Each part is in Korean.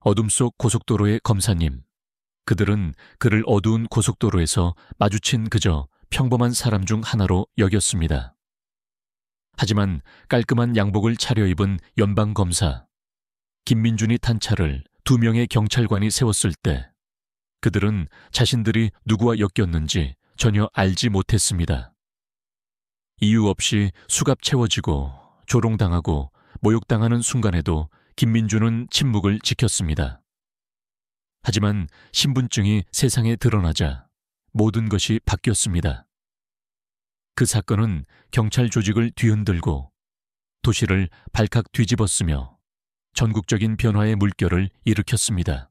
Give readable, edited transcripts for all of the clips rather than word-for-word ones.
어둠 속 고속도로의 검사님. 그들은 그를 어두운 고속도로에서 마주친 그저 평범한 사람 중 하나로 여겼습니다. 하지만 깔끔한 양복을 차려입은 연방검사 김민준이 탄 차를 2명의 경찰관이 세웠을 때 그들은 자신들이 누구와 엮였는지 전혀 알지 못했습니다. 이유 없이 수갑 채워지고 조롱당하고 모욕당하는 순간에도 김민준은 침묵을 지켰습니다. 하지만 신분증이 세상에 드러나자 모든 것이 바뀌었습니다. 그 사건은 경찰 조직을 뒤흔들고 도시를 발칵 뒤집었으며 전국적인 변화의 물결을 일으켰습니다.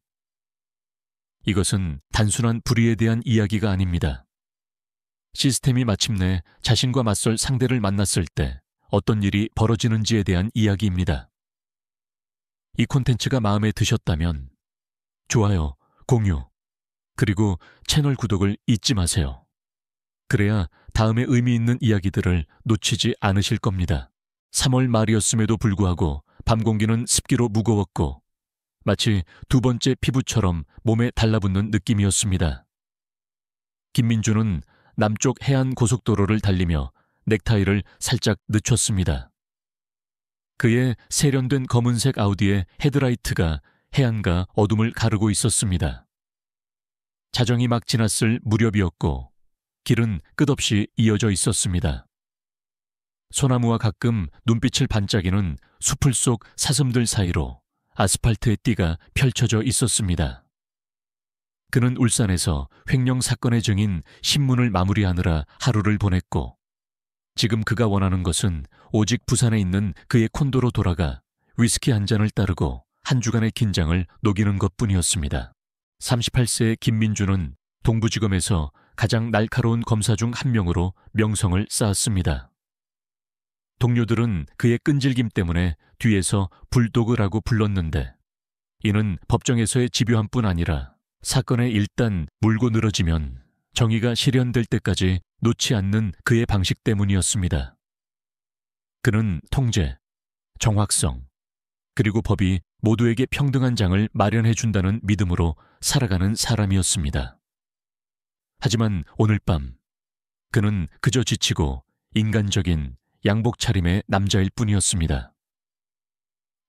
이것은 단순한 불의에 대한 이야기가 아닙니다. 시스템이 마침내 자신과 맞설 상대를 만났을 때 어떤 일이 벌어지는지에 대한 이야기입니다. 이 콘텐츠가 마음에 드셨다면 좋아요, 공유, 그리고 채널 구독을 잊지 마세요. 그래야 다음에 의미 있는 이야기들을 놓치지 않으실 겁니다. 3월 말이었음에도 불구하고 밤 공기는 습기로 무거웠고 마치 두 번째 피부처럼 몸에 달라붙는 느낌이었습니다. 김민준은 남쪽 해안 고속도로를 달리며 넥타이를 살짝 늦췄습니다. 그의 세련된 검은색 아우디의 헤드라이트가 해안과 어둠을 가르고 있었습니다. 자정이 막 지났을 무렵이었고 길은 끝없이 이어져 있었습니다. 소나무와 가끔 눈빛을 반짝이는 수풀 속 사슴들 사이로 아스팔트의 띠가 펼쳐져 있었습니다. 그는 울산에서 횡령 사건의 증인 신문을 마무리하느라 하루를 보냈고 지금 그가 원하는 것은 오직 부산에 있는 그의 콘도로 돌아가 위스키 한 잔을 따르고 한 주간의 긴장을 녹이는 것뿐이었습니다. 38세의 김민준은 동부지검에서 가장 날카로운 검사 중 한 명으로 명성을 쌓았습니다. 동료들은 그의 끈질김 때문에 뒤에서 불도그라고 불렀는데 이는 법정에서의 집요함뿐 아니라 사건에 일단 물고 늘어지면 정의가 실현될 때까지 놓지 않는 그의 방식 때문이었습니다. 그는 통제, 정확성, 그리고 법이 모두에게 평등한 장을 마련해준다는 믿음으로 살아가는 사람이었습니다. 하지만 오늘 밤 그는 그저 지치고 인간적인 양복 차림의 남자일 뿐이었습니다.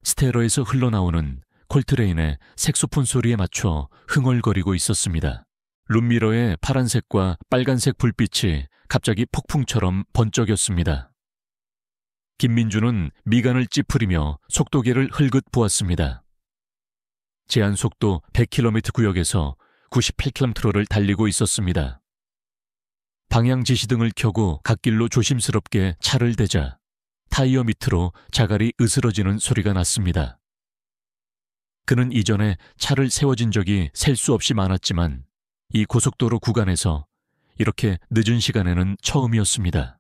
스테러에서 흘러나오는 콜트레인의 색소폰 소리에 맞춰 흥얼거리고 있었습니다. 룸미러의 파란색과 빨간색 불빛이 갑자기 폭풍처럼 번쩍였습니다. 김민준은 미간을 찌푸리며 속도계를 흘긋 보았습니다. 제한 속도 100km 구역에서 98km를 달리고 있었습니다. 방향 지시등을 켜고 갓길로 조심스럽게 차를 대자 타이어 밑으로 자갈이 으스러지는 소리가 났습니다. 그는 이전에 차를 세워진 적이 셀 수 없이 많았지만 이 고속도로 구간에서 이렇게 늦은 시간에는 처음이었습니다.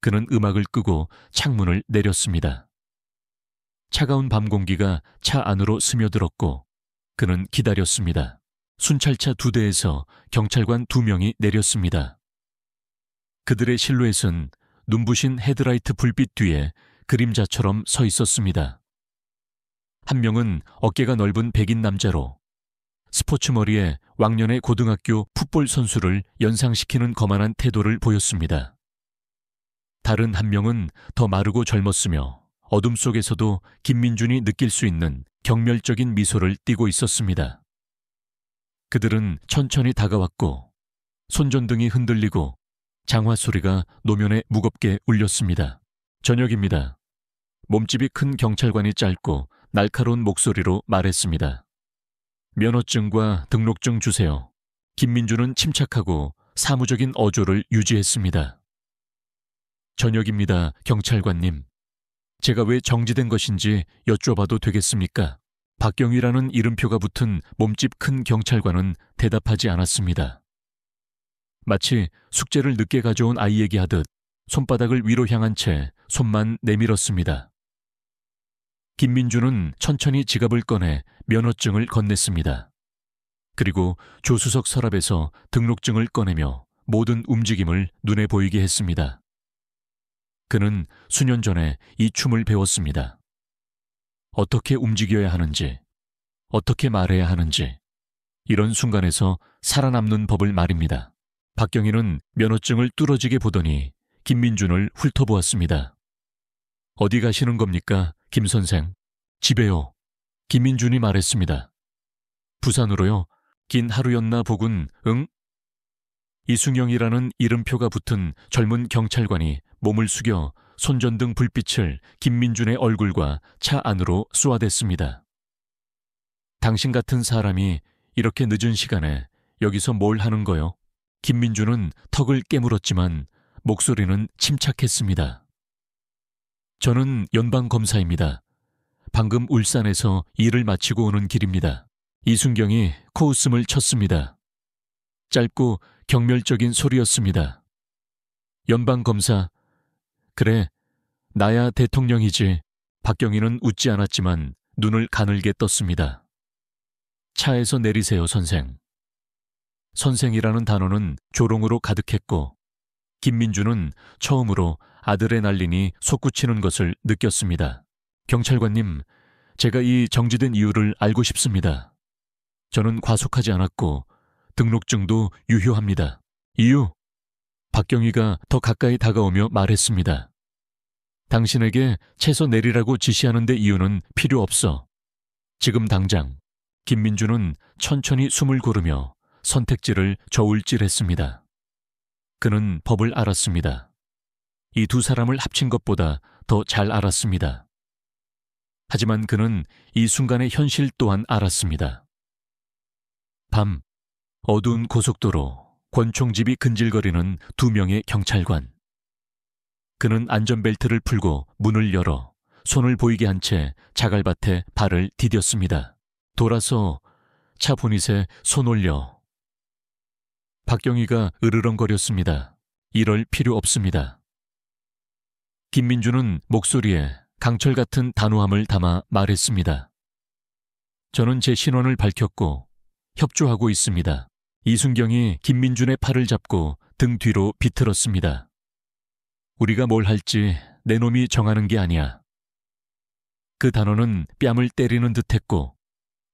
그는 음악을 끄고 창문을 내렸습니다. 차가운 밤 공기가 차 안으로 스며들었고 그는 기다렸습니다. 순찰차 2대에서 경찰관 2명이 내렸습니다. 그들의 실루엣은 눈부신 헤드라이트 불빛 뒤에 그림자처럼 서 있었습니다. 한 명은 어깨가 넓은 백인 남자로 스포츠 머리에 왕년의 고등학교 풋볼 선수를 연상시키는 거만한 태도를 보였습니다. 다른 한 명은 더 마르고 젊었으며 어둠 속에서도 김민준이 느낄 수 있는 경멸적인 미소를 띠고 있었습니다. 그들은 천천히 다가왔고 손전등이 흔들리고 장화 소리가 노면에 무겁게 울렸습니다. 저녁입니다. 몸집이 큰 경찰관이 짧고 날카로운 목소리로 말했습니다. 면허증과 등록증 주세요. 김민준은 침착하고 사무적인 어조를 유지했습니다. 저녁입니다, 경찰관님. 제가 왜 정지된 것인지 여쭤봐도 되겠습니까? 박경위라는 이름표가 붙은 몸집 큰 경찰관은 대답하지 않았습니다. 마치 숙제를 늦게 가져온 아이에게 하듯 손바닥을 위로 향한 채 손만 내밀었습니다. 김민준은 천천히 지갑을 꺼내 면허증을 건넸습니다. 그리고 조수석 서랍에서 등록증을 꺼내며 모든 움직임을 눈에 보이게 했습니다. 그는 수년 전에 이 춤을 배웠습니다. 어떻게 움직여야 하는지, 어떻게 말해야 하는지, 이런 순간에서 살아남는 법을 말입니다. 박경희는 면허증을 뚫어지게 보더니 김민준을 훑어보았습니다. 어디 가시는 겁니까, 김 선생? 집에요. 김민준이 말했습니다. 부산으로요? 긴 하루였나 보군, 응? 이순경이라는 이름표가 붙은 젊은 경찰관이 몸을 숙여 손전등 불빛을 김민준의 얼굴과 차 안으로 쏘아댔습니다. 당신 같은 사람이 이렇게 늦은 시간에 여기서 뭘 하는 거요? 김민준은 턱을 깨물었지만 목소리는 침착했습니다. 저는 연방검사입니다. 방금 울산에서 일을 마치고 오는 길입니다. 이순경이 코웃음을 쳤습니다. 짧고 경멸적인 소리였습니다. 연방검사, 그래, 나야 대통령이지. 박경희는 웃지 않았지만 눈을 가늘게 떴습니다. 차에서 내리세요, 선생. 선생이라는 단어는 조롱으로 가득했고 김민준은 처음으로 아드레날린이 솟구치는 것을 느꼈습니다. 경찰관님, 제가 이 정지된 이유를 알고 싶습니다. 저는 과속하지 않았고 등록증도 유효합니다. 이유? 박경희가 더 가까이 다가오며 말했습니다. 당신에게 채서 내리라고 지시하는데 이유는 필요 없어. 지금 당장. 김민준은 천천히 숨을 고르며 선택지를 저울질했습니다. 그는 법을 알았습니다. 이 두 사람을 합친 것보다 더 잘 알았습니다. 하지만 그는 이 순간의 현실 또한 알았습니다. 밤, 어두운 고속도로, 권총집이 근질거리는 두 명의 경찰관. 그는 안전벨트를 풀고 문을 열어 손을 보이게 한 채 자갈밭에 발을 디뎠습니다. 돌아서 차 보닛에 손 올려. 박경희가 으르렁거렸습니다. 이럴 필요 없습니다. 김민준은 목소리에 강철 같은 단호함을 담아 말했습니다. 저는 제 신원을 밝혔고 협조하고 있습니다. 이순경이 김민준의 팔을 잡고 등 뒤로 비틀었습니다. 우리가 뭘 할지 내 놈이 정하는 게 아니야. 그 단어는 뺨을 때리는 듯했고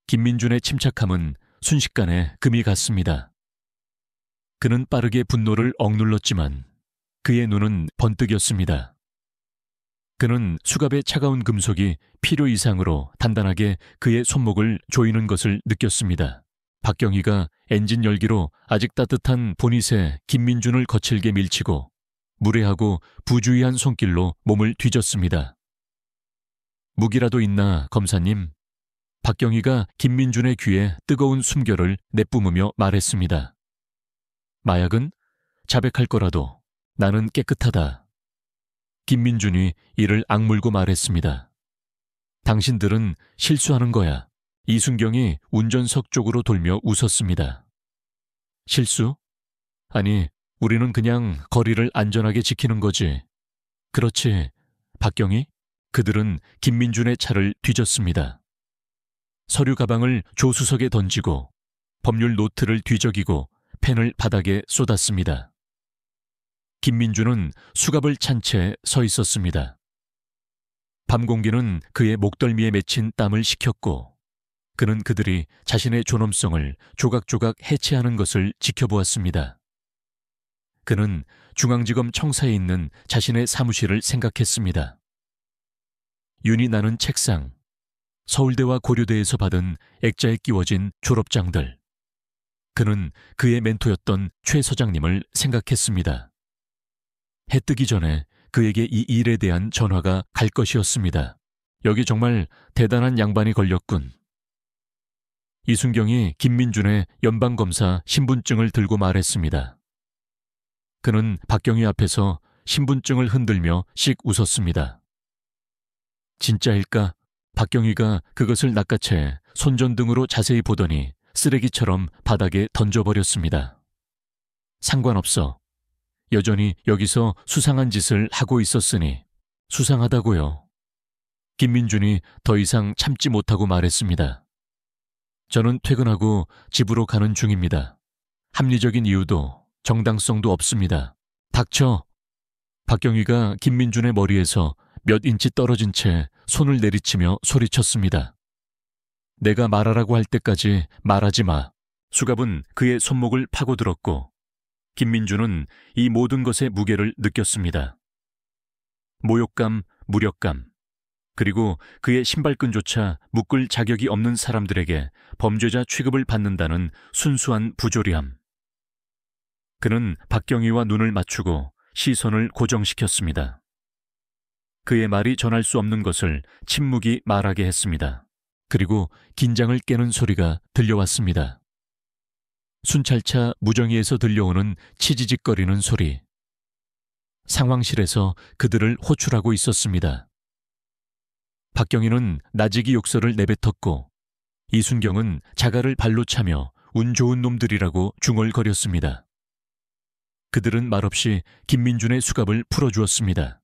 김민준의 침착함은 순식간에 금이 갔습니다. 그는 빠르게 분노를 억눌렀지만 그의 눈은 번뜩였습니다. 그는 수갑의 차가운 금속이 필요 이상으로 단단하게 그의 손목을 조이는 것을 느꼈습니다. 박경희가 엔진 열기로 아직 따뜻한 보닛에 김민준을 거칠게 밀치고 무례하고 부주의한 손길로 몸을 뒤졌습니다. 무기라도 있나, 검사님? 박경희가 김민준의 귀에 뜨거운 숨결을 내뿜으며 말했습니다. 마약은 자백할 거라도 나는 깨끗하다. 김민준이 이를 악물고 말했습니다. 당신들은 실수하는 거야. 이순경이 운전석 쪽으로 돌며 웃었습니다. 실수? 아니, 우리는 그냥 거리를 안전하게 지키는 거지. 그렇지, 박경희? 그들은 김민준의 차를 뒤졌습니다. 서류 가방을 조수석에 던지고 법률 노트를 뒤적이고 펜을 바닥에 쏟았습니다. 김민준은 수갑을 찬 채 서 있었습니다. 밤 공기는 그의 목덜미에 맺힌 땀을 식혔고 그는 그들이 자신의 존엄성을 조각조각 해체하는 것을 지켜보았습니다. 그는 중앙지검 청사에 있는 자신의 사무실을 생각했습니다. 윤이 나는 책상, 서울대와 고려대에서 받은 액자에 끼워진 졸업장들. 그는 그의 멘토였던 최 서장님을 생각했습니다. 해 뜨기 전에 그에게 이 일에 대한 전화가 갈 것이었습니다. 여기 정말 대단한 양반이 걸렸군. 이순경이 김민준의 연방검사 신분증을 들고 말했습니다. 그는 박경희 앞에서 신분증을 흔들며 씩 웃었습니다. 진짜일까? 박경희가 그것을 낚아채 손전등으로 자세히 보더니 쓰레기처럼 바닥에 던져버렸습니다. 상관없어. 여전히 여기서 수상한 짓을 하고 있었으니. 수상하다고요. 김민준이 더 이상 참지 못하고 말했습니다. 저는 퇴근하고 집으로 가는 중입니다. 합리적인 이유도 정당성도 없습니다. 닥쳐! 박경희가 김민준의 머리에서 몇 인치 떨어진 채 손을 내리치며 소리쳤습니다. 내가 말하라고 할 때까지 말하지 마. 수갑은 그의 손목을 파고들었고 김민주는 이 모든 것의 무게를 느꼈습니다. 모욕감, 무력감, 그리고 그의 신발끈조차 묶을 자격이 없는 사람들에게 범죄자 취급을 받는다는 순수한 부조리함. 그는 박경희와 눈을 맞추고 시선을 고정시켰습니다. 그의 말이 전할 수 없는 것을 침묵이 말하게 했습니다. 그리고 긴장을 깨는 소리가 들려왔습니다. 순찰차 무정위에서 들려오는 치지직거리는 소리. 상황실에서 그들을 호출하고 있었습니다. 박경희는 나지기 욕설을 내뱉었고 이순경은 자갈을 발로 차며 운 좋은 놈들이라고 중얼거렸습니다. 그들은 말없이 김민준의 수갑을 풀어주었습니다.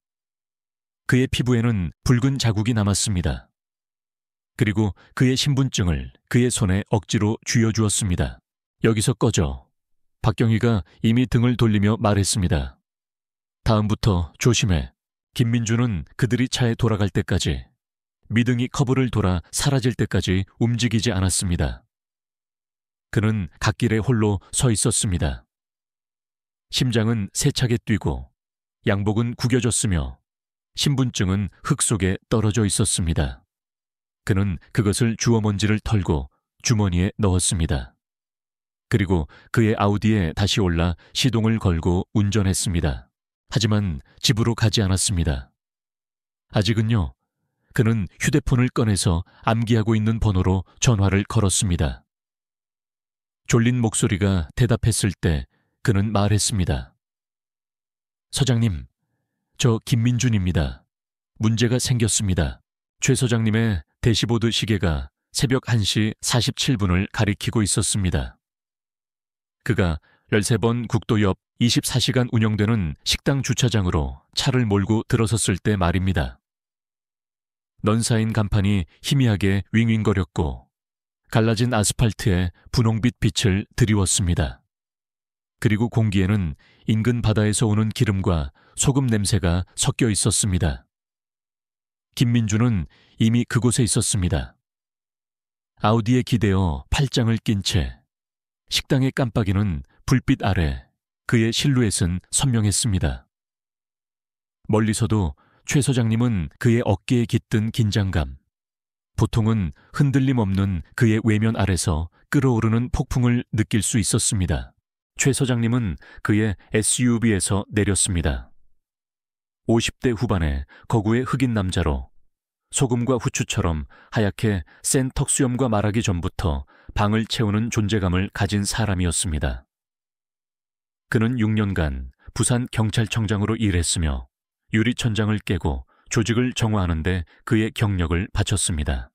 그의 피부에는 붉은 자국이 남았습니다. 그리고 그의 신분증을 그의 손에 억지로 쥐어주었습니다. 여기서 꺼져. 박경희가 이미 등을 돌리며 말했습니다. 다음부터 조심해. 김민준은 그들이 차에 돌아갈 때까지, 미등이 커브를 돌아 사라질 때까지 움직이지 않았습니다. 그는 갓길에 홀로 서 있었습니다. 심장은 세차게 뛰고 양복은 구겨졌으며 신분증은 흙 속에 떨어져 있었습니다. 그는 그것을 주워먼지를 털고 주머니에 넣었습니다. 그리고 그의 아우디에 다시 올라 시동을 걸고 운전했습니다. 하지만 집으로 가지 않았습니다. 아직은요. 그는 휴대폰을 꺼내서 암기하고 있는 번호로 전화를 걸었습니다. 졸린 목소리가 대답했을 때 그는 말했습니다. 서장님, 저 김민준입니다. 문제가 생겼습니다. 최 서장님의 대시보드 시계가 새벽 1시 47분을 가리키고 있었습니다. 그가 13번 국도 옆 24시간 운영되는 식당 주차장으로 차를 몰고 들어섰을 때 말입니다. 넌사인 간판이 희미하게 윙윙거렸고 갈라진 아스팔트에 분홍빛 빛을 드리웠습니다. 그리고 공기에는 인근 바다에서 오는 기름과 소금 냄새가 섞여 있었습니다. 김민주는 이미 그곳에 있었습니다. 아우디에 기대어 팔짱을 낀 채 식당의 깜빡이는 불빛 아래 그의 실루엣은 선명했습니다. 멀리서도 최 서장님은 그의 어깨에 깃든 긴장감, 보통은 흔들림 없는 그의 외면 아래서 끓어오르는 폭풍을 느낄 수 있었습니다. 최 서장님은 그의 SUV에서 내렸습니다. 50대 후반의 거구의 흑인 남자로 소금과 후추처럼 하얗게 센 턱수염과 말하기 전부터 방을 채우는 존재감을 가진 사람이었습니다. 그는 6년간 부산 경찰청장으로 일했으며 유리천장을 깨고 조직을 정화하는 데 그의 경력을 바쳤습니다.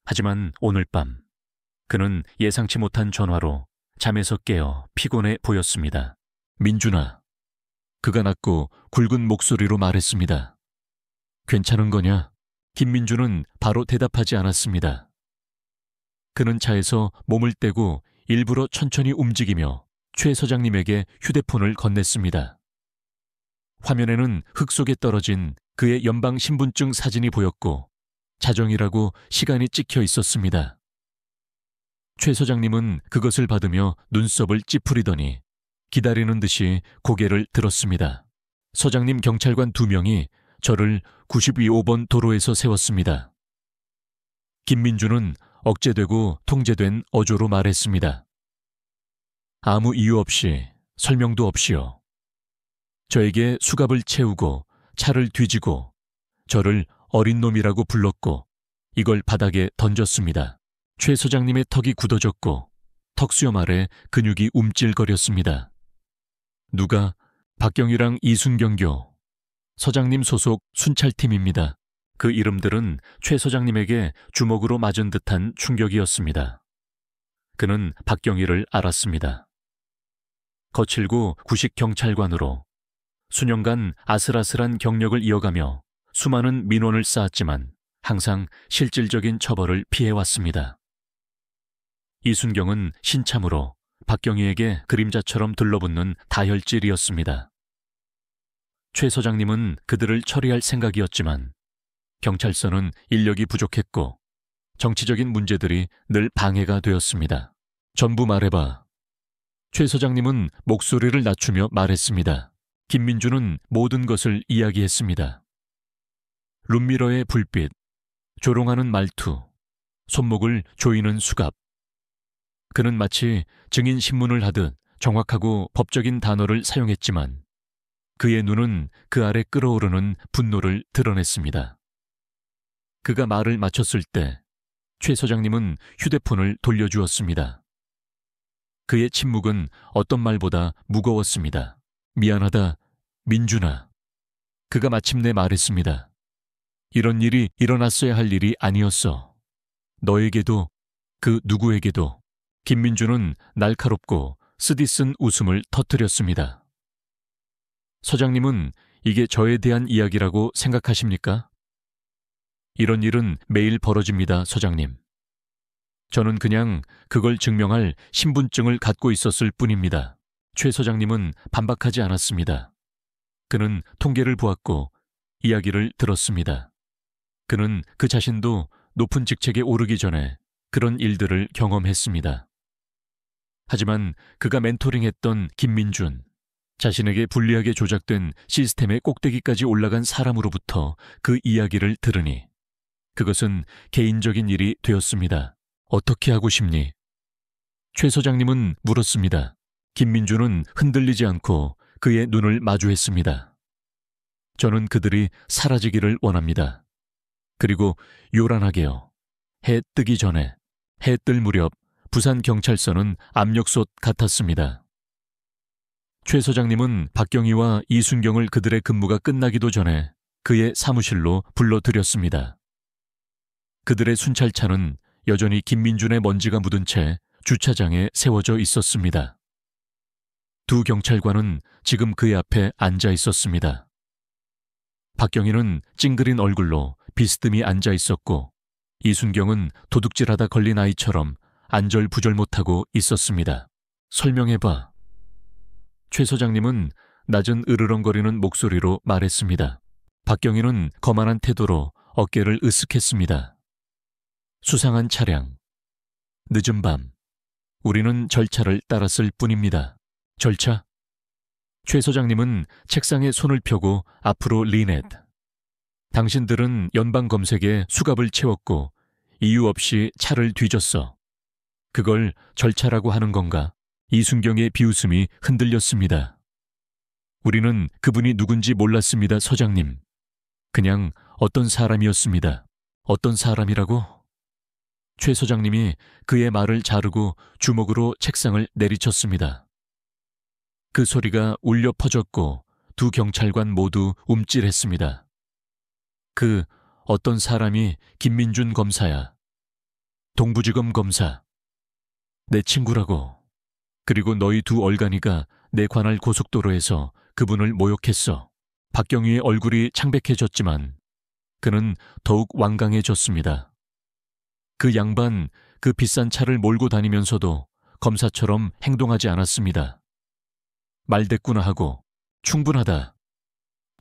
하지만 오늘 밤 그는 예상치 못한 전화로 잠에서 깨어 피곤해 보였습니다. 민준아. 그가 낮고 굵은 목소리로 말했습니다. 괜찮은 거냐? 김민준은 바로 대답하지 않았습니다. 그는 차에서 몸을 떼고 일부러 천천히 움직이며 최 서장님에게 휴대폰을 건넸습니다. 화면에는 흙 속에 떨어진 그의 연방 신분증 사진이 보였고 자정이라고 시간이 찍혀 있었습니다. 최 서장님은 그것을 받으며 눈썹을 찌푸리더니 기다리는 듯이 고개를 들었습니다. 서장님 경찰관 2명이 저를 92호번 도로에서 세웠습니다. 김민주는 억제되고 통제된 어조로 말했습니다. 아무 이유 없이, 설명도 없이요. 저에게 수갑을 채우고 차를 뒤지고 저를 어린 놈이라고 불렀고 이걸 바닥에 던졌습니다. 최 서장님의 턱이 굳어졌고 턱수염 아래 근육이 움찔거렸습니다. 누가? 박경희랑 이순경교, 서장님 소속 순찰팀입니다. 그 이름들은 최 서장님에게 주먹으로 맞은 듯한 충격이었습니다. 그는 박경희를 알았습니다. 거칠고 구식 경찰관으로 수년간 아슬아슬한 경력을 이어가며 수많은 민원을 쌓았지만 항상 실질적인 처벌을 피해왔습니다. 이순경은 신참으로 박경희에게 그림자처럼 들러붙는 다혈질이었습니다. 최 서장님은 그들을 처리할 생각이었지만 경찰서는 인력이 부족했고 정치적인 문제들이 늘 방해가 되었습니다. 전부 말해봐. 최 서장님은 목소리를 낮추며 말했습니다. 김민주는 모든 것을 이야기했습니다. 룸미러의 불빛, 조롱하는 말투, 손목을 조이는 수갑. 그는 마치 증인 신문을 하듯 정확하고 법적인 단어를 사용했지만 그의 눈은 그 아래 끓어오르는 분노를 드러냈습니다. 그가 말을 마쳤을 때 최 서장님은 휴대폰을 돌려주었습니다. 그의 침묵은 어떤 말보다 무거웠습니다. 미안하다, 민준아. 그가 마침내 말했습니다. 이런 일이 일어났어야 할 일이 아니었어. 너에게도 그 누구에게도. 김민준은 날카롭고 쓰디쓴 웃음을 터뜨렸습니다. 서장님은 이게 저에 대한 이야기라고 생각하십니까? 이런 일은 매일 벌어집니다, 서장님. 저는 그냥 그걸 증명할 신분증을 갖고 있었을 뿐입니다. 최 서장님은 반박하지 않았습니다. 그는 통계를 보았고 이야기를 들었습니다. 그는 그 자신도 높은 직책에 오르기 전에 그런 일들을 경험했습니다. 하지만 그가 멘토링했던 김민준, 자신에게 불리하게 조작된 시스템의 꼭대기까지 올라간 사람으로부터 그 이야기를 들으니 그것은 개인적인 일이 되었습니다. 어떻게 하고 싶니? 최 서장님은 물었습니다. 김민준은 흔들리지 않고 그의 눈을 마주했습니다. 저는 그들이 사라지기를 원합니다. 그리고 요란하게요. 해 뜨기 전에, 해 뜰 무렵 부산경찰서는 압력솥 같았습니다. 최 서장님은 박경희와 이순경을 그들의 근무가 끝나기도 전에 그의 사무실로 불러들였습니다. 그들의 순찰차는 여전히 김민준의 먼지가 묻은 채 주차장에 세워져 있었습니다. 두 경찰관은 지금 그의 앞에 앉아 있었습니다. 박경희는 찡그린 얼굴로 비스듬히 앉아 있었고 이순경은 도둑질하다 걸린 아이처럼 안절부절 못하고 있었습니다. 설명해봐. 최 서장님은 낮은 으르렁거리는 목소리로 말했습니다. 박경희는 거만한 태도로 어깨를 으쓱했습니다. 수상한 차량. 늦은 밤. 우리는 절차를 따랐을 뿐입니다. 절차? 최 서장님은 책상에 손을 펴고 앞으로 리넷. 당신들은 연방검색에 수갑을 채웠고 이유 없이 차를 뒤졌어. 그걸 절차라고 하는 건가? 이순경의 비웃음이 흔들렸습니다. 우리는 그분이 누군지 몰랐습니다, 서장님. 그냥 어떤 사람이었습니다. 어떤 사람이라고? 최 서장님이 그의 말을 자르고 주먹으로 책상을 내리쳤습니다. 그 소리가 울려 퍼졌고 두 경찰관 모두 움찔했습니다. 그 어떤 사람이 김민준 검사야. 동부지검 검사. 내 친구라고. 그리고 너희 두 얼간이가 내 관할 고속도로에서 그분을 모욕했어. 박경희의 얼굴이 창백해졌지만 그는 더욱 완강해졌습니다. 그 양반 그 비싼 차를 몰고 다니면서도 검사처럼 행동하지 않았습니다. 말대꾸나 하고 충분하다.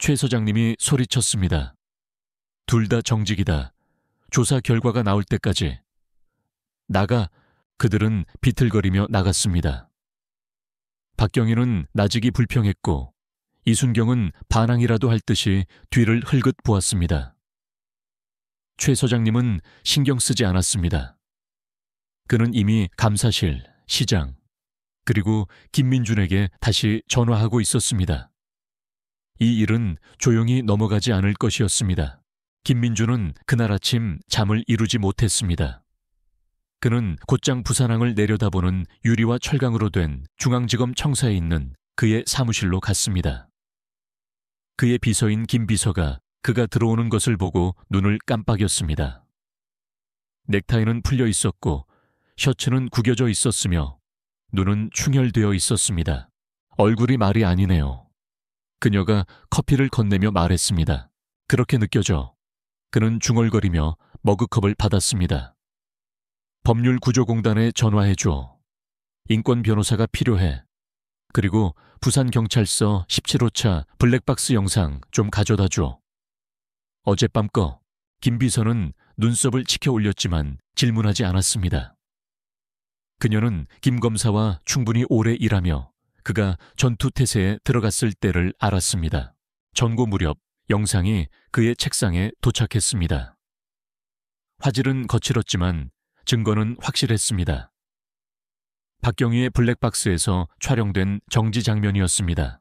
최 서장님이 소리쳤습니다. 둘 다 정직이다. 조사 결과가 나올 때까지. 나가. 그들은 비틀거리며 나갔습니다. 박경희는 나직이 불평했고 이순경은 반항이라도 할 듯이 뒤를 흘긋 보았습니다. 최 서장님은 신경 쓰지 않았습니다. 그는 이미 감사실, 시장, 그리고 김민준에게 다시 전화하고 있었습니다. 이 일은 조용히 넘어가지 않을 것이었습니다. 김민준은 그날 아침 잠을 이루지 못했습니다. 그는 곧장 부산항을 내려다보는 유리와 철강으로 된 중앙지검 청사에 있는 그의 사무실로 갔습니다. 그의 비서인 김 비서가 그가 들어오는 것을 보고 눈을 깜빡였습니다. 넥타이는 풀려 있었고 셔츠는 구겨져 있었으며 눈은 충혈되어 있었습니다. 얼굴이 말이 아니네요. 그녀가 커피를 건네며 말했습니다. 그렇게 느껴져. 그는 중얼거리며 머그컵을 받았습니다. 법률구조공단에 전화해줘. 인권 변호사가 필요해. 그리고 부산경찰서 17호차 블랙박스 영상 좀 가져다 줘. 어젯밤 거. 김 비서는 눈썹을 치켜 올렸지만 질문하지 않았습니다. 그녀는 김 검사와 충분히 오래 일하며 그가 전투태세에 들어갔을 때를 알았습니다. 전고 무렵 영상이 그의 책상에 도착했습니다. 화질은 거칠었지만 증거는 확실했습니다. 박경희의 블랙박스에서 촬영된 정지 장면이었습니다.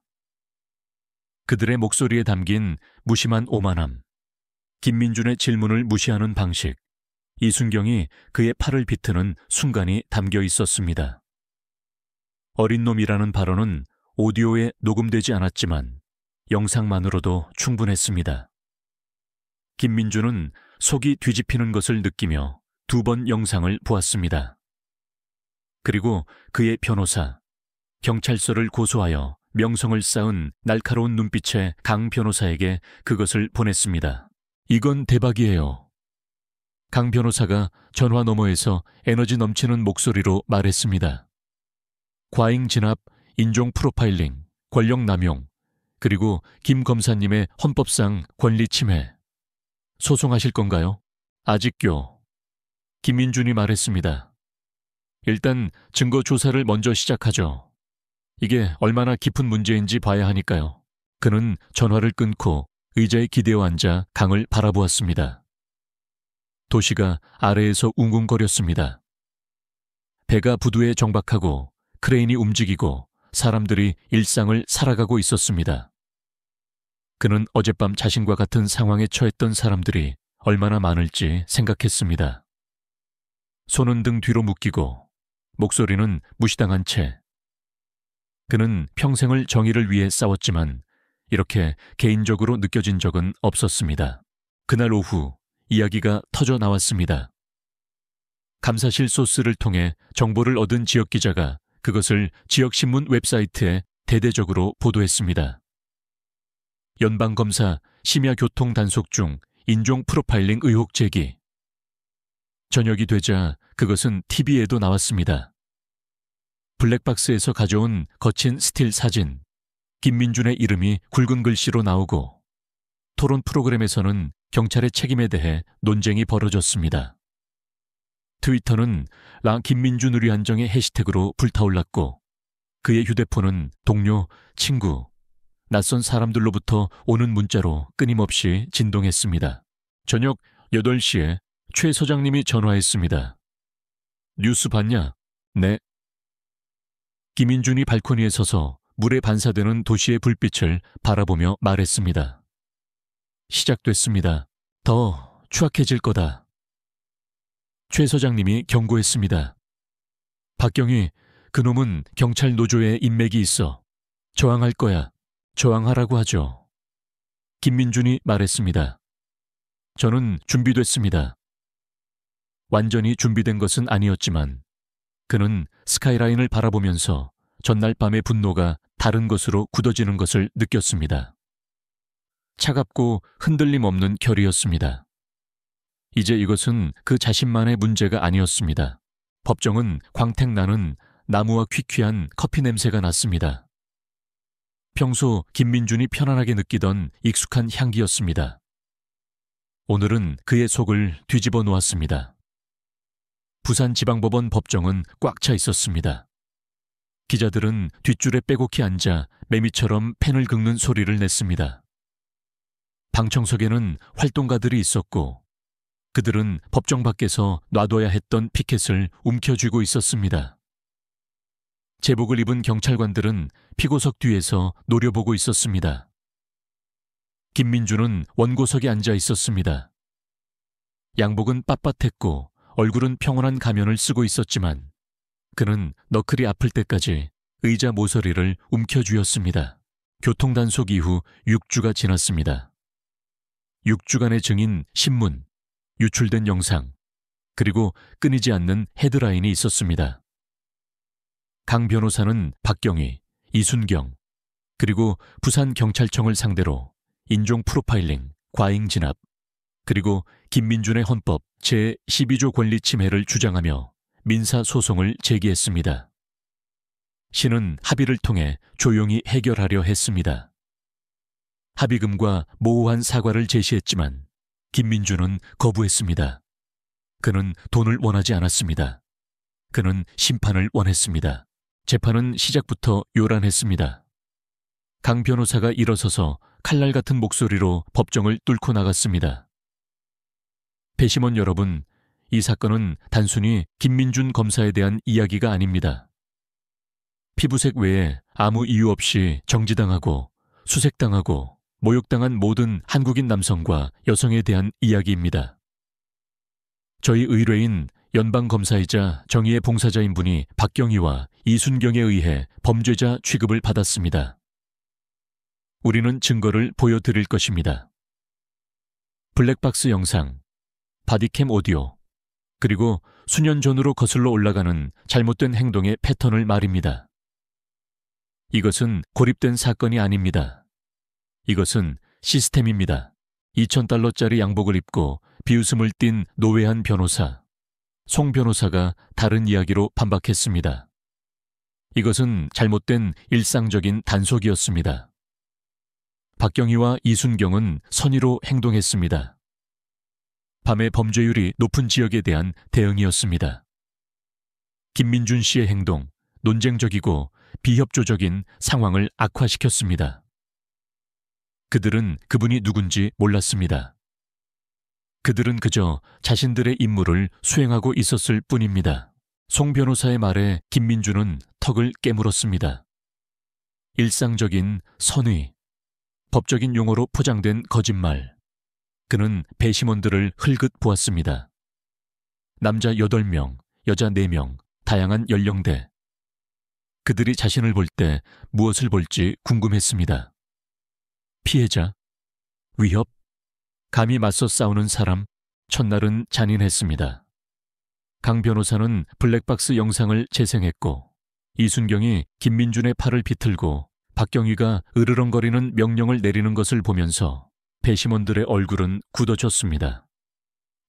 그들의 목소리에 담긴 무심한 오만함, 김민준의 질문을 무시하는 방식, 이순경이 그의 팔을 비트는 순간이 담겨 있었습니다. 어린 놈이라는 발언은 오디오에 녹음되지 않았지만 영상만으로도 충분했습니다. 김민준은 속이 뒤집히는 것을 느끼며 2번 영상을 보았습니다. 그리고 그의 변호사, 경찰서를 고소하여 명성을 쌓은 날카로운 눈빛의 강 변호사에게 그것을 보냈습니다. 이건 대박이에요. 강 변호사가 전화 너머에서 에너지 넘치는 목소리로 말했습니다. 과잉 진압, 인종 프로파일링, 권력 남용, 그리고 김 검사님의 헌법상 권리 침해. 소송하실 건가요? 아직요. 김민준이 말했습니다. 일단 증거 조사를 먼저 시작하죠. 이게 얼마나 깊은 문제인지 봐야 하니까요. 그는 전화를 끊고 의자에 기대어 앉아 강을 바라보았습니다. 도시가 아래에서 웅웅거렸습니다. 배가 부두에 정박하고 크레인이 움직이고 사람들이 일상을 살아가고 있었습니다. 그는 어젯밤 자신과 같은 상황에 처했던 사람들이 얼마나 많을지 생각했습니다. 손은 등 뒤로 묶이고 목소리는 무시당한 채. 그는 평생을 정의를 위해 싸웠지만 이렇게 개인적으로 느껴진 적은 없었습니다. 그날 오후 이야기가 터져 나왔습니다. 감사실 소스를 통해 정보를 얻은 지역기자가 그것을 지역신문 웹사이트에 대대적으로 보도했습니다. 연방검사 심야교통 단속 중 인종 프로파일링 의혹 제기. 저녁이 되자 그것은 TV에도 나왔습니다. 블랙박스에서 가져온 거친 스틸 사진, 김민준의 이름이 굵은 글씨로 나오고 토론 프로그램에서는 경찰의 책임에 대해 논쟁이 벌어졌습니다. 트위터는 라 김민준 위한정의 해시태그로 불타올랐고 그의 휴대폰은 동료, 친구, 낯선 사람들로부터 오는 문자로 끊임없이 진동했습니다. 저녁 8시에 최 서장님이 전화했습니다. 뉴스 봤냐? 네. 김민준이 발코니에 서서 물에 반사되는 도시의 불빛을 바라보며 말했습니다. 시작됐습니다. 더 추악해질 거다. 최 서장님이 경고했습니다. 박경희, 그놈은 경찰 노조에 인맥이 있어. 저항할 거야. 저항하라고 하죠. 김민준이 말했습니다. 저는 준비됐습니다. 완전히 준비된 것은 아니었지만 그는 스카이라인을 바라보면서 전날 밤의 분노가 다른 것으로 굳어지는 것을 느꼈습니다. 차갑고 흔들림 없는 결이었습니다. 이제 이것은 그 자신만의 문제가 아니었습니다. 법정은 광택나는 나무와 퀴퀴한 커피 냄새가 났습니다. 평소 김민준이 편안하게 느끼던 익숙한 향기였습니다. 오늘은 그의 속을 뒤집어 놓았습니다. 부산지방법원 법정은 꽉 차 있었습니다. 기자들은 뒷줄에 빼곡히 앉아 매미처럼 펜을 긁는 소리를 냈습니다. 방청석에는 활동가들이 있었고 그들은 법정 밖에서 놔둬야 했던 피켓을 움켜쥐고 있었습니다. 제복을 입은 경찰관들은 피고석 뒤에서 노려보고 있었습니다. 김민준은 원고석에 앉아 있었습니다. 양복은 빳빳했고 얼굴은 평온한 가면을 쓰고 있었지만 그는 너클이 아플 때까지 의자 모서리를 움켜쥐었습니다. 교통단속 이후 6주가 지났습니다. 6주간의 증인, 신문, 유출된 영상, 그리고 끊이지 않는 헤드라인이 있었습니다. 강 변호사는 박경희, 이순경, 그리고 부산경찰청을 상대로 인종 프로파일링, 과잉 진압, 그리고 김민준의 헌법 제12조 권리 침해를 주장하며 민사소송을 제기했습니다. 시는 합의를 통해 조용히 해결하려 했습니다. 합의금과 모호한 사과를 제시했지만 김민준은 거부했습니다. 그는 돈을 원하지 않았습니다. 그는 심판을 원했습니다. 재판은 시작부터 요란했습니다. 강 변호사가 일어서서 칼날 같은 목소리로 법정을 뚫고 나갔습니다. 배심원 여러분, 이 사건은 단순히 김민준 검사에 대한 이야기가 아닙니다. 피부색 외에 아무 이유 없이 정지당하고 수색당하고 모욕당한 모든 한국인 남성과 여성에 대한 이야기입니다. 저희 의뢰인 연방검사이자 정의의 봉사자인 분이 박경희와 이순경에 의해 범죄자 취급을 받았습니다. 우리는 증거를 보여드릴 것입니다. 블랙박스 영상, 바디캠 오디오, 그리고 수년 전으로 거슬러 올라가는 잘못된 행동의 패턴을 말입니다. 이것은 고립된 사건이 아닙니다. 이것은 시스템입니다. $2,000짜리 양복을 입고 비웃음을 띤 노회한 변호사, 송 변호사가 다른 이야기로 반박했습니다. 이것은 잘못된 일상적인 단속이었습니다. 박경희와 이순경은 선의로 행동했습니다. 밤의 범죄율이 높은 지역에 대한 대응이었습니다. 김민준 씨의 행동, 논쟁적이고 비협조적인 상황을 악화시켰습니다. 그들은 그분이 누군지 몰랐습니다. 그들은 그저 자신들의 임무를 수행하고 있었을 뿐입니다. 송 변호사의 말에 김민준은 턱을 깨물었습니다. 일상적인 선의, 법적인 용어로 포장된 거짓말. 그는 배심원들을 흘긋 보았습니다. 남자 8명, 여자 4명, 다양한 연령대. 그들이 자신을 볼 때 무엇을 볼지 궁금했습니다. 피해자, 위협, 감히 맞서 싸우는 사람, 첫날은 잔인했습니다. 강 변호사는 블랙박스 영상을 재생했고 이순경이 김민준의 팔을 비틀고 박경희가 으르렁거리는 명령을 내리는 것을 보면서 배심원들의 얼굴은 굳어졌습니다.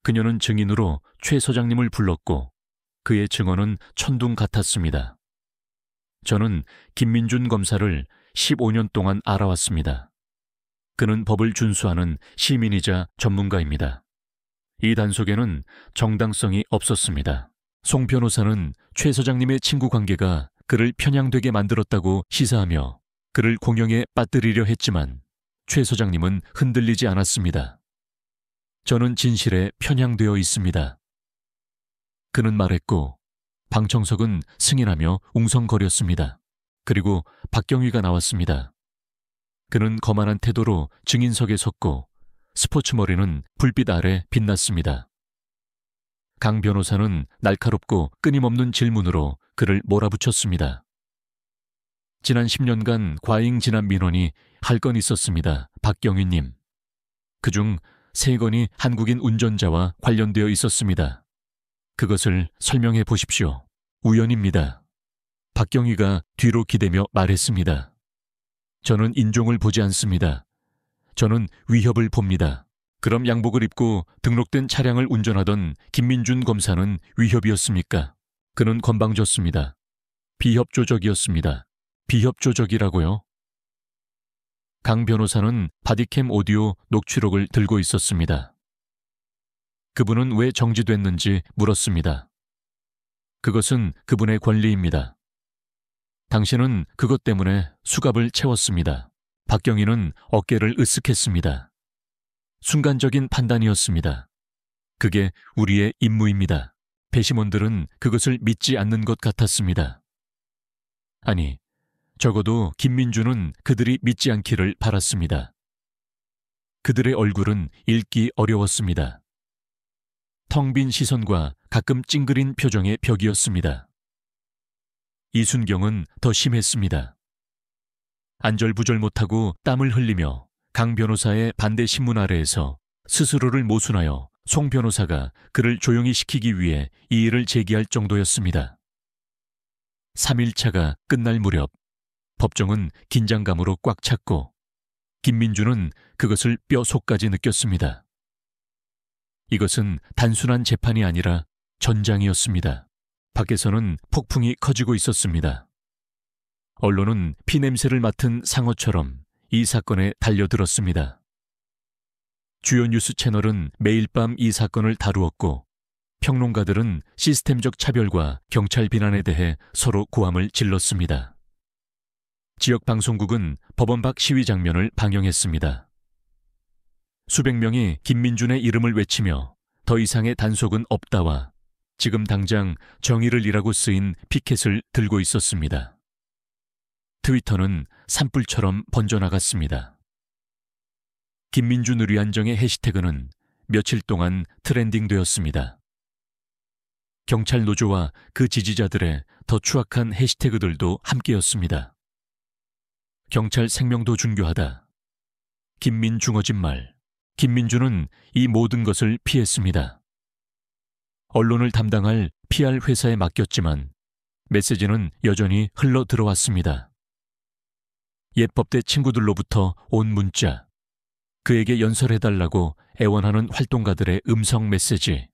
그녀는 증인으로 최 소장님을 불렀고 그의 증언은 천둥 같았습니다. 저는 김민준 검사를 15년 동안 알아왔습니다. 그는 법을 준수하는 시민이자 전문가입니다. 이 단속에는 정당성이 없었습니다. 송 변호사는 최 소장님의 친구 관계가 그를 편향되게 만들었다고 시사하며 그를 공영에 빠뜨리려 했지만 최 소장님은 흔들리지 않았습니다. 저는 진실에 편향되어 있습니다. 그는 말했고 방청석은 승인하며 웅성거렸습니다. 그리고 박경희가 나왔습니다. 그는 거만한 태도로 증인석에 섰고 스포츠 머리는 불빛 아래 빛났습니다. 강 변호사는 날카롭고 끊임없는 질문으로 그를 몰아붙였습니다. 지난 10년간 과잉 진압 민원이 할 건 있었습니다. 박경희님. 그중 3건이 한국인 운전자와 관련되어 있었습니다. 그것을 설명해 보십시오. 우연입니다. 박경희가 뒤로 기대며 말했습니다. 저는 인종을 보지 않습니다. 저는 위협을 봅니다. 그럼 양복을 입고 등록된 차량을 운전하던 김민준 검사는 위협이었습니까? 그는 건방졌습니다. 비협조적이었습니다. 비협조적이라고요? 강 변호사는 바디캠 오디오 녹취록을 들고 있었습니다. 그분은 왜 정지됐는지 물었습니다. 그것은 그분의 권리입니다. 당신은 그것 때문에 수갑을 채웠습니다. 박경희는 어깨를 으쓱했습니다. 순간적인 판단이었습니다. 그게 우리의 임무입니다. 배심원들은 그것을 믿지 않는 것 같았습니다. 아니, 적어도 김민준은 그들이 믿지 않기를 바랐습니다. 그들의 얼굴은 읽기 어려웠습니다. 텅 빈 시선과 가끔 찡그린 표정의 벽이었습니다. 이순경은 더 심했습니다. 안절부절 못하고 땀을 흘리며 강 변호사의 반대 신문 아래에서 스스로를 모순하여 송 변호사가 그를 조용히 시키기 위해 이 일을 제기할 정도였습니다. 3일차가 끝날 무렵 법정은 긴장감으로 꽉 찼고 김민준은 그것을 뼈속까지 느꼈습니다. 이것은 단순한 재판이 아니라 전장이었습니다. 밖에서는 폭풍이 커지고 있었습니다. 언론은 피냄새를 맡은 상어처럼 이 사건에 달려들었습니다. 주요 뉴스 채널은 매일 밤 이 사건을 다루었고 평론가들은 시스템적 차별과 경찰 비난에 대해 서로 고함을 질렀습니다. 지역 방송국은 법원 밖 시위 장면을 방영했습니다. 수백 명이 김민준의 이름을 외치며 더 이상의 단속은 없다와 지금 당장 정의를 이라고 쓰인 피켓을 들고 있었습니다. 트위터는 산불처럼 번져나갔습니다. 김민준 의리안정의 해시태그는 며칠 동안 트렌딩되었습니다. 경찰 노조와 그 지지자들의 더 추악한 해시태그들도 함께였습니다. 경찰 생명도 중요하다. 김민중 거짓말. 김민준은 이 모든 것을 피했습니다. 언론을 담당할 PR 회사에 맡겼지만 메시지는 여전히 흘러 들어왔습니다. 예법대 친구들로부터 온 문자, 그에게 연설해달라고 애원하는 활동가들의 음성 메시지.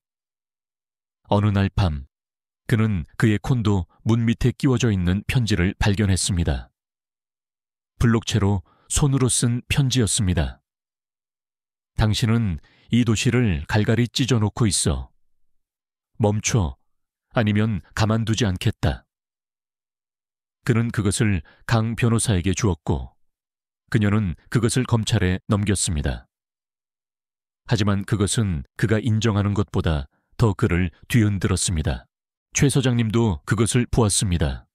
어느 날 밤, 그는 그의 콘도 문 밑에 끼워져 있는 편지를 발견했습니다. 블록체로 손으로 쓴 편지였습니다. 당신은 이 도시를 갈갈이 찢어놓고 있어. 멈춰, 아니면 가만두지 않겠다. 그는 그것을 강 변호사에게 주었고 그녀는 그것을 검찰에 넘겼습니다. 하지만 그것은 그가 인정하는 것보다 더 그를 뒤흔들었습니다. 최 서장님도 그것을 보았습니다.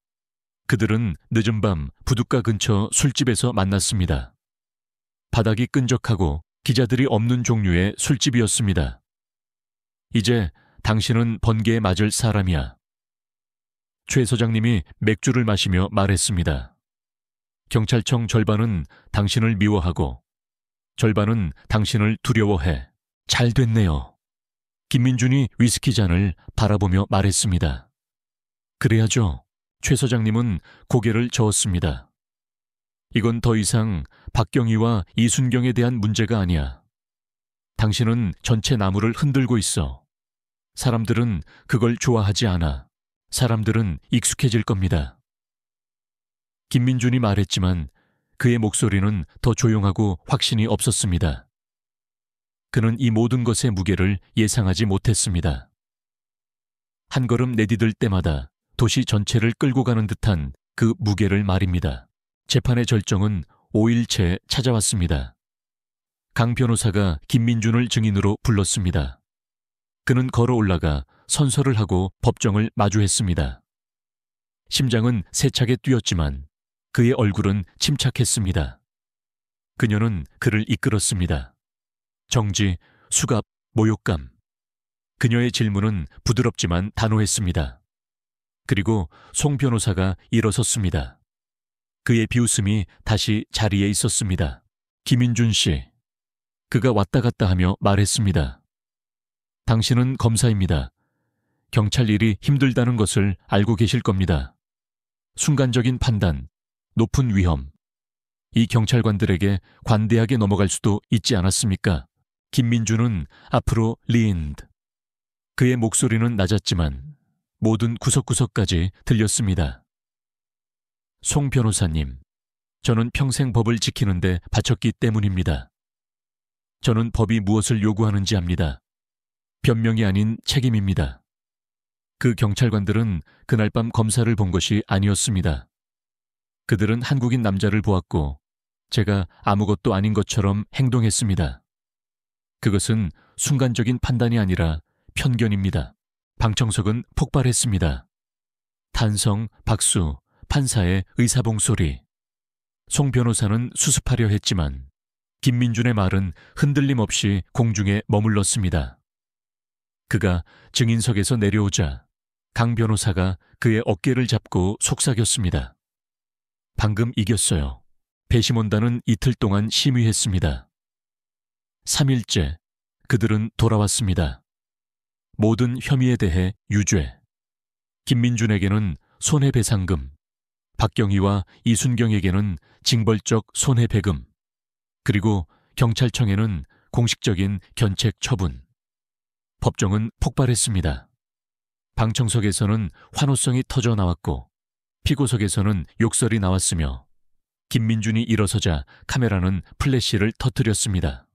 그들은 늦은 밤 부둣가 근처 술집에서 만났습니다. 바닥이 끈적하고 기자들이 없는 종류의 술집이었습니다. 이제 당신은 번개에 맞을 사람이야. 최 서장님이 맥주를 마시며 말했습니다. 경찰청 절반은 당신을 미워하고 절반은 당신을 두려워해. 잘 됐네요. 김민준이 위스키 잔을 바라보며 말했습니다. 그래야죠. 최 서장님은 고개를 저었습니다. 이건 더 이상 박경희와 이순경에 대한 문제가 아니야. 당신은 전체 나무를 흔들고 있어. 사람들은 그걸 좋아하지 않아. 사람들은 익숙해질 겁니다. 김민준이 말했지만 그의 목소리는 더 조용하고 확신이 없었습니다. 그는 이 모든 것의 무게를 예상하지 못했습니다. 한 걸음 내디딜 때마다 도시 전체를 끌고 가는 듯한 그 무게를 말입니다. 재판의 절정은 5일째 찾아왔습니다. 강 변호사가 김민준을 증인으로 불렀습니다. 그는 걸어 올라가 선서를 하고 법정을 마주했습니다. 심장은 세차게 뛰었지만 그의 얼굴은 침착했습니다. 그녀는 그를 이끌었습니다. 정지, 수갑, 모욕감. 그녀의 질문은 부드럽지만 단호했습니다. 그리고 송 변호사가 일어섰습니다. 그의 비웃음이 다시 자리에 있었습니다. 김민준 씨. 그가 왔다 갔다 하며 말했습니다. 당신은 검사입니다. 경찰 일이 힘들다는 것을 알고 계실 겁니다. 순간적인 판단, 높은 위험. 이 경찰관들에게 관대하게 넘어갈 수도 있지 않았습니까? 김민준은 앞으로 리인드. 그의 목소리는 낮았지만 모든 구석구석까지 들렸습니다. 송 변호사님, 저는 평생 법을 지키는데 바쳤기 때문입니다. 저는 법이 무엇을 요구하는지 압니다. 변명이 아닌 책임입니다. 그 경찰관들은 그날 밤 검사를 본 것이 아니었습니다. 그들은 한국인 남자를 보았고 제가 아무것도 아닌 것처럼 행동했습니다. 그것은 순간적인 판단이 아니라 편견입니다. 방청석은 폭발했습니다. 탄성, 박수, 판사의 의사봉소리. 송 변호사는 수습하려 했지만 김민준의 말은 흔들림 없이 공중에 머물렀습니다. 그가 증인석에서 내려오자 강 변호사가 그의 어깨를 잡고 속삭였습니다. 방금 이겼어요. 배심원단은 이틀 동안 심의했습니다. 3일째 그들은 돌아왔습니다. 모든 혐의에 대해 유죄. 김민준에게는 손해배상금, 박경희와 이순경에게는 징벌적 손해배금, 그리고 경찰청에는 공식적인 견책 처분. 법정은 폭발했습니다. 방청석에서는 환호성이 터져 나왔고 피고석에서는 욕설이 나왔으며 김민준이 일어서자 카메라는 플래시를 터뜨렸습니다.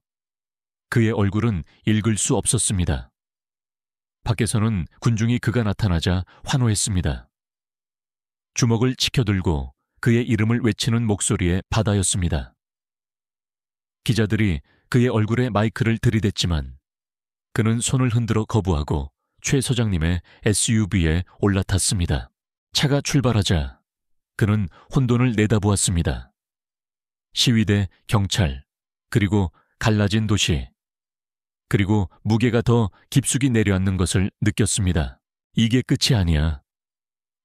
그의 얼굴은 읽을 수 없었습니다. 밖에서는 군중이 그가 나타나자 환호했습니다. 주먹을 치켜들고 그의 이름을 외치는 목소리의 바다였습니다. 기자들이 그의 얼굴에 마이크를 들이댔지만 그는 손을 흔들어 거부하고 최 서장님의 SUV에 올라탔습니다. 차가 출발하자 그는 혼돈을 내다보았습니다. 시위대, 경찰, 그리고 갈라진 도시, 그리고 무게가 더 깊숙이 내려앉는 것을 느꼈습니다. 이게 끝이 아니야.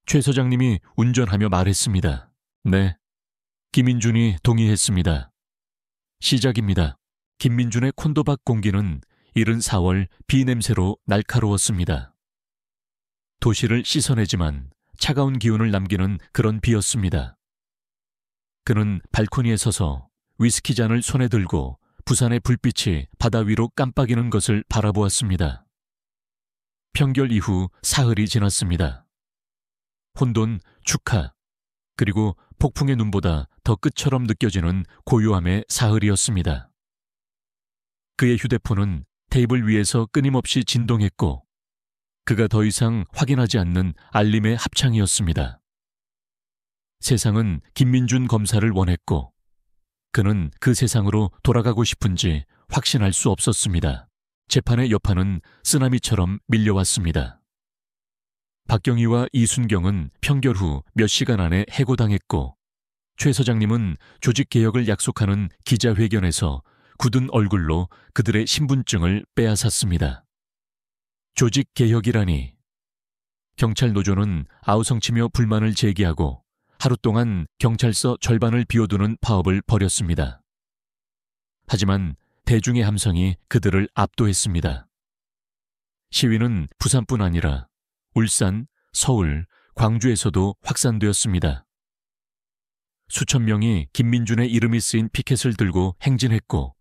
최 서장님이 운전하며 말했습니다. 네. 김민준이 동의했습니다. 시작입니다. 김민준의 콘도박 공기는 이른 4월 비 냄새로 날카로웠습니다. 도시를 씻어내지만 차가운 기운을 남기는 그런 비였습니다. 그는 발코니에 서서 위스키 잔을 손에 들고 부산의 불빛이 바다 위로 깜빡이는 것을 바라보았습니다. 평결 이후 사흘이 지났습니다. 혼돈, 축하, 그리고 폭풍의 눈보다 더 끝처럼 느껴지는 고요함의 사흘이었습니다. 그의 휴대폰은 테이블 위에서 끊임없이 진동했고 그가 더 이상 확인하지 않는 알림의 합창이었습니다. 세상은 김민준 검사를 원했고 그는 그 세상으로 돌아가고 싶은지 확신할 수 없었습니다. 재판의 여파는 쓰나미처럼 밀려왔습니다. 박경희와 이순경은 평결 후 몇 시간 안에 해고당했고 최 서장님은 조직개혁을 약속하는 기자회견에서 굳은 얼굴로 그들의 신분증을 빼앗았습니다. 조직개혁이라니. 경찰 노조는 아우성치며 불만을 제기하고 하루 동안 경찰서 절반을 비워두는 파업을 벌였습니다. 하지만 대중의 함성이 그들을 압도했습니다. 시위는 부산뿐 아니라 울산, 서울, 광주에서도 확산되었습니다. 수천 명이 김민준의 이름이 쓰인 피켓을 들고 행진했고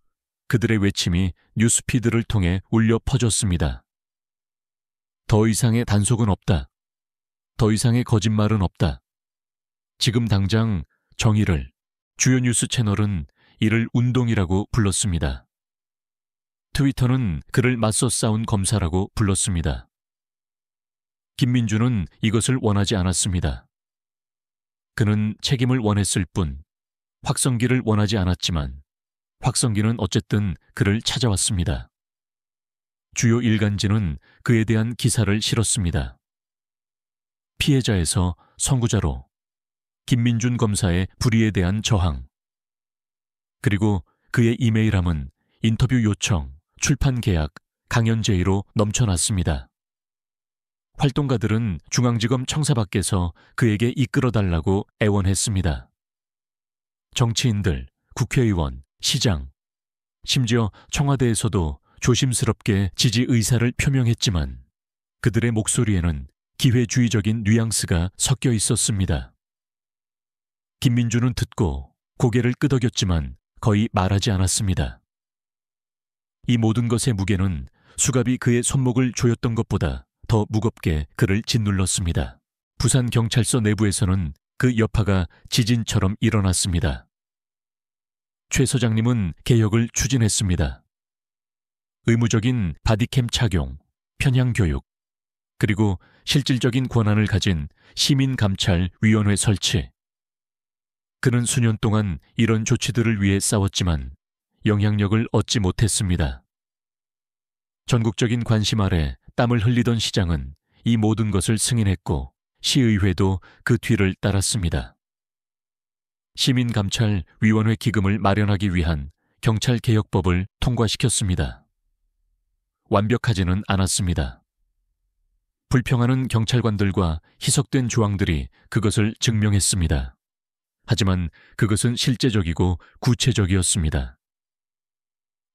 그들의 외침이 뉴스피드를 통해 울려 퍼졌습니다. 더 이상의 단속은 없다. 더 이상의 거짓말은 없다. 지금 당장 정의를, 주요 뉴스 채널은 이를 운동이라고 불렀습니다. 트위터는 그를 맞서 싸운 검사라고 불렀습니다. 김민준은 이것을 원하지 않았습니다. 그는 책임을 원했을 뿐 확성기를 원하지 않았지만 확성기는 어쨌든 그를 찾아왔습니다. 주요 일간지는 그에 대한 기사를 실었습니다. 피해자에서 선구자로 김민준 검사의 불의에 대한 저항. 그리고 그의 이메일함은 인터뷰 요청, 출판 계약, 강연 제의로 넘쳐났습니다. 활동가들은 중앙지검 청사 밖에서 그에게 이끌어달라고 애원했습니다. 정치인들, 국회의원, 시장, 심지어 청와대에서도 조심스럽게 지지 의사를 표명했지만 그들의 목소리에는 기회주의적인 뉘앙스가 섞여 있었습니다. 김민준은 듣고 고개를 끄덕였지만 거의 말하지 않았습니다. 이 모든 것의 무게는 수갑이 그의 손목을 조였던 것보다 더 무겁게 그를 짓눌렀습니다. 부산경찰서 내부에서는 그 여파가 지진처럼 일어났습니다. 최 서장님은 개혁을 추진했습니다. 의무적인 바디캠 착용, 편향교육, 그리고 실질적인 권한을 가진 시민감찰위원회 설치. 그는 수년 동안 이런 조치들을 위해 싸웠지만 영향력을 얻지 못했습니다. 전국적인 관심 아래 땀을 흘리던 시장은 이 모든 것을 승인했고 시의회도 그 뒤를 따랐습니다. 시민감찰위원회 기금을 마련하기 위한 경찰개혁법을 통과시켰습니다. 완벽하지는 않았습니다. 불평하는 경찰관들과 희석된 조항들이 그것을 증명했습니다. 하지만 그것은 실제적이고 구체적이었습니다.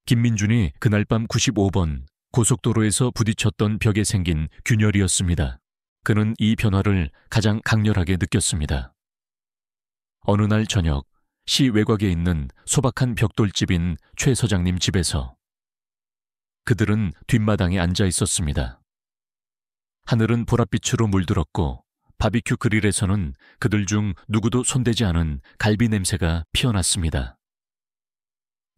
김민준이 그날 밤 95번 고속도로에서 부딪혔던 벽에 생긴 균열이었습니다. 그는 이 변화를 가장 강렬하게 느꼈습니다. 어느 날 저녁 시 외곽에 있는 소박한 벽돌집인 최 서장님 집에서 그들은 뒷마당에 앉아 있었습니다. 하늘은 보랏빛으로 물들었고 바비큐 그릴에서는 그들 중 누구도 손대지 않은 갈비 냄새가 피어났습니다.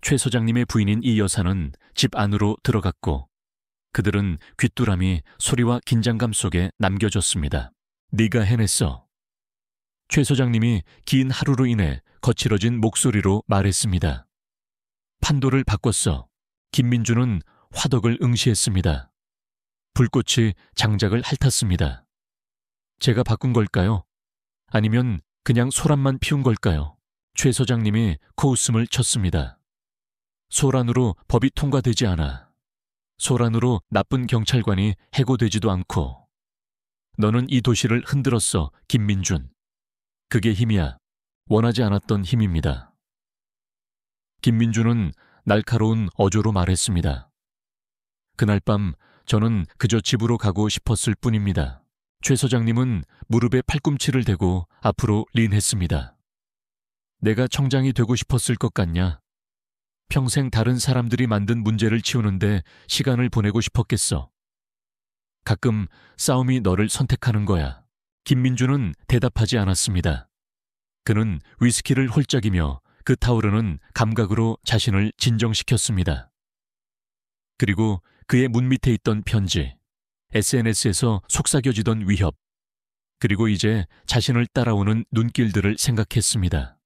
최 소장님의 부인인 이 여사는 집 안으로 들어갔고 그들은 귀뚜라미 소리와 긴장감 속에 남겨졌습니다. 네가 해냈어. 최 소장님이 긴 하루로 인해 거칠어진 목소리로 말했습니다. 판도를 바꿨어. 김민주는 화덕을 응시했습니다. 불꽃이 장작을 핥았습니다. 제가 바꾼 걸까요? 아니면 그냥 소란만 피운 걸까요? 최 소장님이 코웃음을 쳤습니다. 소란으로 법이 통과되지 않아. 소란으로 나쁜 경찰관이 해고되지도 않고. 너는 이 도시를 흔들었어, 김민준. 그게 힘이야. 원하지 않았던 힘입니다. 김민준은 날카로운 어조로 말했습니다. 그날 밤 저는 그저 집으로 가고 싶었을 뿐입니다. 최 소장님은 무릎에 팔꿈치를 대고 앞으로 린했습니다. 내가 청장이 되고 싶었을 것 같냐? 평생 다른 사람들이 만든 문제를 치우는데 시간을 보내고 싶었겠어. 가끔 싸움이 너를 선택하는 거야. 김민주는 대답하지 않았습니다. 그는 위스키를 홀짝이며 그 타오르는 감각으로 자신을 진정시켰습니다. 그리고 그의 문 밑에 있던 편지, SNS에서 속삭여지던 위협, 그리고 이제 자신을 따라오는 눈길들을 생각했습니다.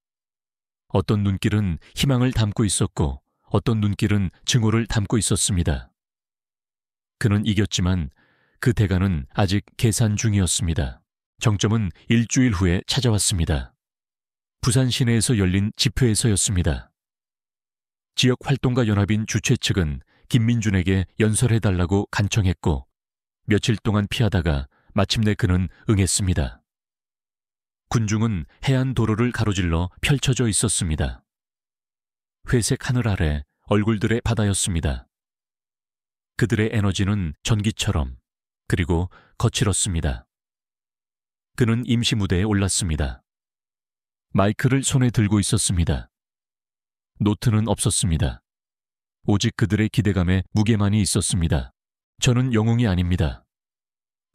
어떤 눈길은 희망을 담고 있었고 어떤 눈길은 증오를 담고 있었습니다. 그는 이겼지만 그 대가는 아직 계산 중이었습니다. 정점은 일주일 후에 찾아왔습니다. 부산 시내에서 열린 집회에서였습니다. 지역활동가 연합인 주최 측은 김민준에게 연설해달라고 간청했고 며칠 동안 피하다가 마침내 그는 응했습니다. 군중은 해안 도로를 가로질러 펼쳐져 있었습니다. 회색 하늘 아래 얼굴들의 바다였습니다. 그들의 에너지는 전기처럼 그리고 거칠었습니다. 그는 임시 무대에 올랐습니다. 마이크를 손에 들고 있었습니다. 노트는 없었습니다. 오직 그들의 기대감에 무게만이 있었습니다. 저는 영웅이 아닙니다.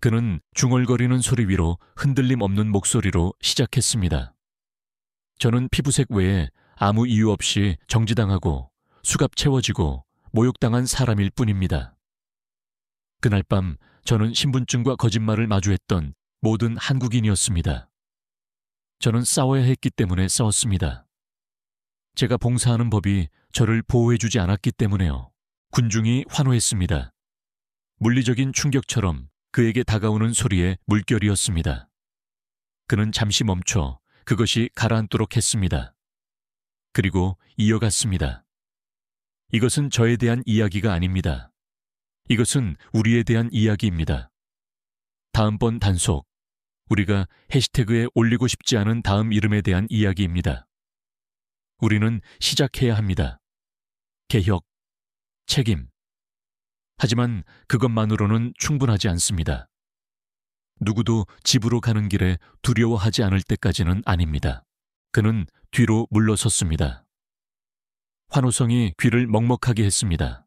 그는 중얼거리는 소리 위로 흔들림 없는 목소리로 시작했습니다. 저는 피부색 외에 아무 이유 없이 정지당하고 수갑 채워지고 모욕당한 사람일 뿐입니다. 그날 밤 저는 신분증과 거짓말을 마주했던 모든 한국인이었습니다. 저는 싸워야 했기 때문에 싸웠습니다. 제가 봉사하는 법이 저를 보호해주지 않았기 때문에요. 군중이 환호했습니다. 물리적인 충격처럼 그에게 다가오는 소리에 물결이었습니다. 그는 잠시 멈춰 그것이 가라앉도록 했습니다. 그리고 이어갔습니다. 이것은 저에 대한 이야기가 아닙니다. 이것은 우리에 대한 이야기입니다. 다음번 단속, 우리가 해시태그에 올리고 싶지 않은 다음 이름에 대한 이야기입니다. 우리는 시작해야 합니다. 개혁, 책임. 하지만 그것만으로는 충분하지 않습니다. 누구도 집으로 가는 길에 두려워하지 않을 때까지는 아닙니다. 그는 뒤로 물러섰습니다. 환호성이 귀를 먹먹하게 했습니다.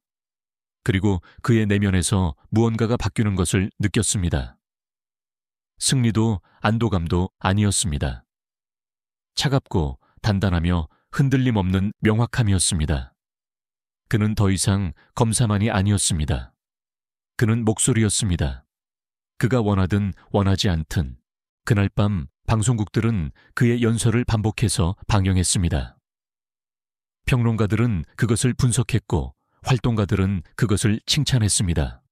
그리고 그의 내면에서 무언가가 바뀌는 것을 느꼈습니다. 승리도 안도감도 아니었습니다. 차갑고 단단하며 흔들림 없는 명확함이었습니다. 그는 더 이상 검사만이 아니었습니다. 그는 목소리였습니다. 그가 원하든 원하지 않든 그날 밤 방송국들은 그의 연설을 반복해서 방영했습니다. 평론가들은 그것을 분석했고 활동가들은 그것을 칭찬했습니다.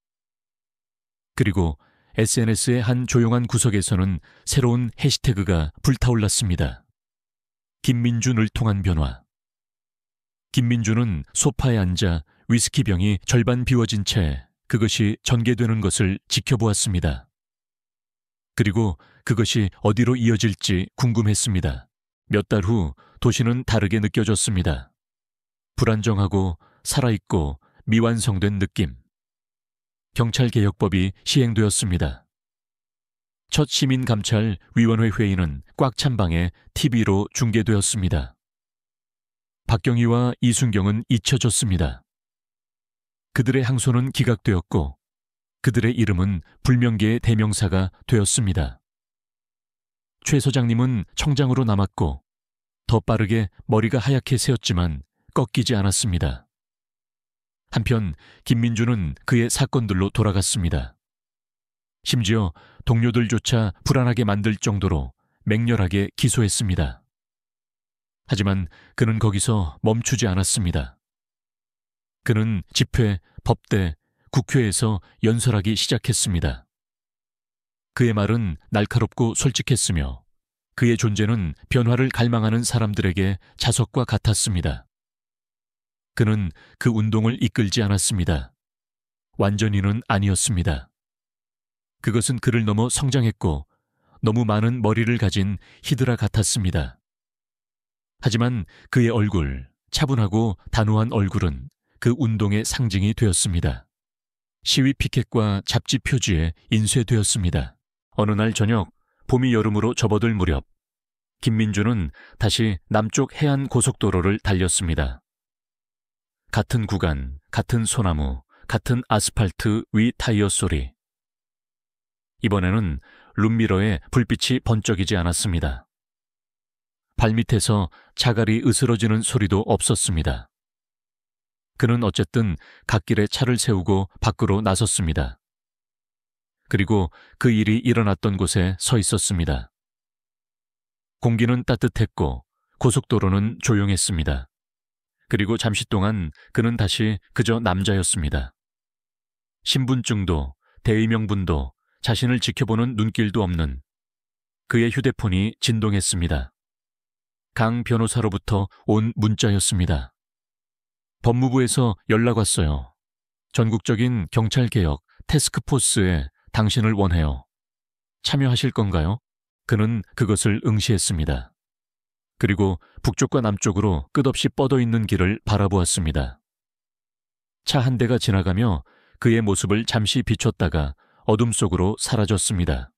그리고 SNS의 한 조용한 구석에서는 새로운 해시태그가 불타올랐습니다. 김민준을 통한 변화. 김민준은 소파에 앉아 위스키병이 절반 비워진 채 그것이 전개되는 것을 지켜보았습니다. 그리고 그것이 어디로 이어질지 궁금했습니다. 몇 달 후 도시는 다르게 느껴졌습니다. 불안정하고 살아있고 미완성된 느낌. 경찰개혁법이 시행되었습니다. 첫 시민감찰위원회 회의는 꽉 찬 방에 TV로 중계되었습니다. 박경희와 이순경은 잊혀졌습니다. 그들의 항소는 기각되었고 그들의 이름은 불명계의 대명사가 되었습니다. 최 소장님은 청장으로 남았고 더 빠르게 머리가 하얗게 새었지만 꺾이지 않았습니다. 한편 김민주는 그의 사건들로 돌아갔습니다. 심지어 동료들조차 불안하게 만들 정도로 맹렬하게 기소했습니다. 하지만 그는 거기서 멈추지 않았습니다. 그는 집회, 법대, 국회에서 연설하기 시작했습니다. 그의 말은 날카롭고 솔직했으며 그의 존재는 변화를 갈망하는 사람들에게 자석과 같았습니다. 그는 그 운동을 이끌지 않았습니다. 완전히는 아니었습니다. 그것은 그를 넘어 성장했고 너무 많은 머리를 가진 히드라 같았습니다. 하지만 그의 얼굴, 차분하고 단호한 얼굴은 그 운동의 상징이 되었습니다. 시위 피켓과 잡지 표지에 인쇄되었습니다. 어느 날 저녁, 봄이 여름으로 접어들 무렵, 김민주는 다시 남쪽 해안 고속도로를 달렸습니다. 같은 구간, 같은 소나무, 같은 아스팔트 위 타이어 소리. 이번에는 룸미러에 불빛이 번쩍이지 않았습니다. 발밑에서 자갈이 으스러지는 소리도 없었습니다. 그는 어쨌든 갓길에 차를 세우고 밖으로 나섰습니다. 그리고 그 일이 일어났던 곳에 서 있었습니다. 공기는 따뜻했고 고속도로는 조용했습니다. 그리고 잠시 동안 그는 다시 그저 남자였습니다. 신분증도 대의명분도 자신을 지켜보는 눈길도 없는 그의 휴대폰이 진동했습니다. 강 변호사로부터 온 문자였습니다. 법무부에서 연락 왔어요. 전국적인 경찰개혁 태스크포스에 당신을 원해요. 참여하실 건가요? 그는 그것을 응시했습니다. 그리고 북쪽과 남쪽으로 끝없이 뻗어 있는 길을 바라보았습니다. 차 한 대가 지나가며 그의 모습을 잠시 비췄다가 어둠 속으로 사라졌습니다.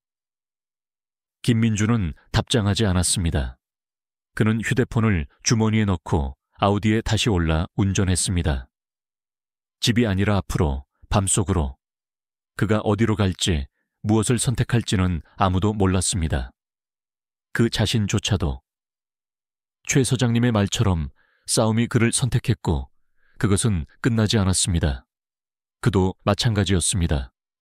김민주는 답장하지 않았습니다. 그는 휴대폰을 주머니에 넣고 아우디에 다시 올라 운전했습니다. 집이 아니라 앞으로, 밤속으로. 그가 어디로 갈지, 무엇을 선택할지는 아무도 몰랐습니다. 그 자신조차도. 최 서장님의 말처럼 싸움이 그를 선택했고 그것은 끝나지 않았습니다. 그도 마찬가지였습니다.